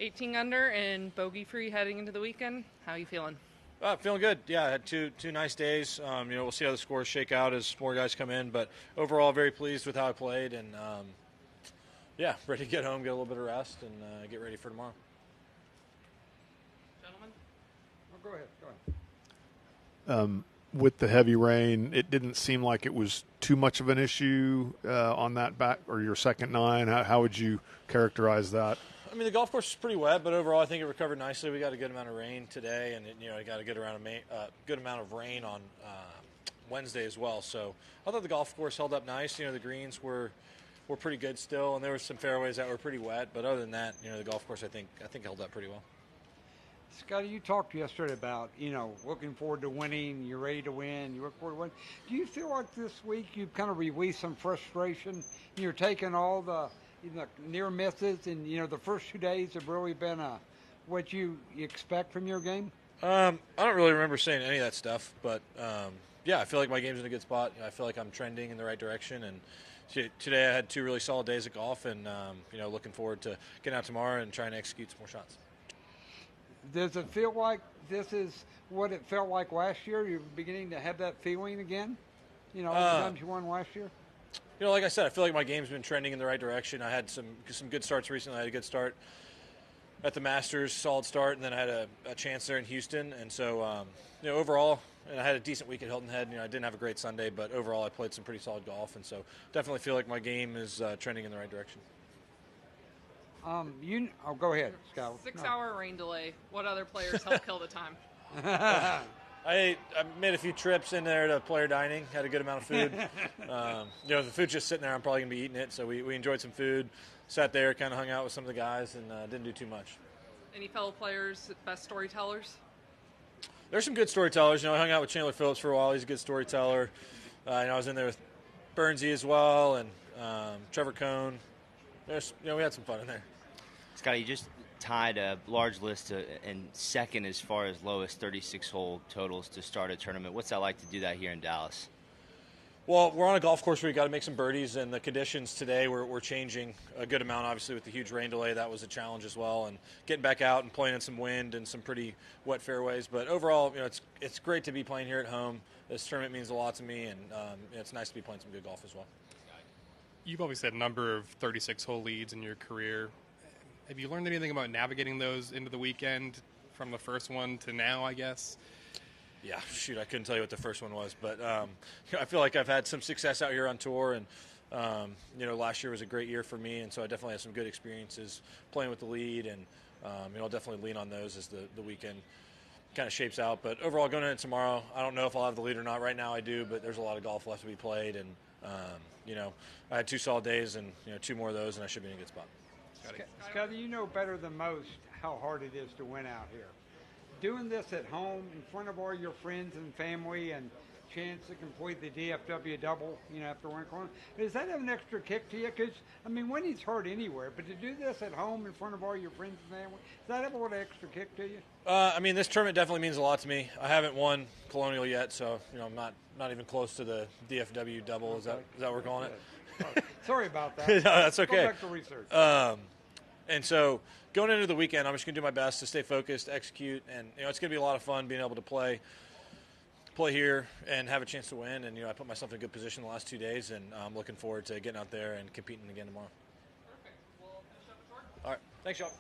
18 under and bogey-free heading into the weekend. How are you feeling? Feeling good. Yeah, I had two nice days. We'll see how the scores shake out as more guys come in. But overall, very pleased with how I played. And, ready to get home, get a little bit of rest, and get ready for tomorrow. Gentlemen? Go ahead. With the heavy rain, it didn't seem like it was too much of an issue on that back or your second nine. How would you characterize that? I mean, the golf course is pretty wet, but overall I think it recovered nicely. We got a good amount of rain today, and it got a good amount of rain on Wednesday as well. So I thought the golf course held up nice. The greens were pretty good still, and there were some fairways that were pretty wet. But other than that, the golf course I think held up pretty well. Scottie, you talked yesterday about, looking forward to winning, you're ready to win, you look forward to winning. Do you feel like this week you've kind of released some frustration? You're taking all the near misses, and, the first 2 days have really been what you expect from your game? I don't really remember saying any of that stuff, but, I feel like my game's in a good spot. I feel like I'm trending in the right direction, and today I had 2 really solid days of golf, and, looking forward to getting out tomorrow and trying to execute some more shots. Does it feel like this is what it felt like last year? You're beginning to have that feeling again? All the times you won last year? Like I said, I feel like my game's been trending in the right direction. I had some good starts recently. I had a good start at the Masters, solid start, and then I had a chance there in Houston. And so, overall, and I had a decent week at Hilton Head. I didn't have a great Sunday, but overall I played some pretty solid golf. And so definitely feel like my game is trending in the right direction. Go ahead, Scott. 6-hour rain delay. What other players help kill the time? I made a few trips in there to player dining, had a good amount of food. The food's just sitting there, I'm probably going to be eating it. So we enjoyed some food, sat there, kind of hung out with some of the guys, and didn't do too much. Any fellow players, best storytellers? There's some good storytellers. I hung out with Chandler Phillips for a while. He's a good storyteller. I was in there with Burnsy as well, and Trevor Cohn. We had some fun in there. Scottie, you just tied a large list and second as far as lowest 36-hole totals to start a tournament. What's that like to do that here in Dallas? Well, we're on a golf course where you got to make some birdies, and the conditions today we're changing a good amount. Obviously, with the huge rain delay, that was a challenge as well, and getting back out and playing in some wind and some pretty wet fairways. But overall, it's great to be playing here at home. This tournament means a lot to me, and it's nice to be playing some good golf as well. You've always had a number of 36-hole leads in your career. Have you learned anything about navigating those into the weekend from the first one to now, I guess? Yeah, I couldn't tell you what the first one was. But I feel like I've had some success out here on tour. And, last year was a great year for me. And so I definitely had some good experiences playing with the lead. And, I'll definitely lean on those as the weekend kind of shapes out. But overall, going into tomorrow, I don't know if I'll have the lead or not. Right now I do, but there's a lot of golf left to be played. And, I had 2 solid days and, 2 more of those, and I should be in a good spot. Scottie, you know better than most how hard it is to win out here. Doing this at home in front of all your friends and family and chance to complete the DFW double, after one corner, does that have an extra kick to you? Because, winning's hard anywhere, but to do this at home in front of all your friends and family, does that have a little extra kick to you? This tournament definitely means a lot to me. I haven't won Colonial yet, so, I'm not even close to the DFW double. Is that what we're calling it? Sorry about that. No, that's okay. Go back to research. And so going into the weekend, I'm just going to do my best to stay focused, execute, and it's going to be a lot of fun being able to play here and have a chance to win. And I put myself in a good position the last 2 days, and I'm looking forward to getting out there and competing again tomorrow. Perfect. We'll finish up the tour. All right. Thanks, y'all.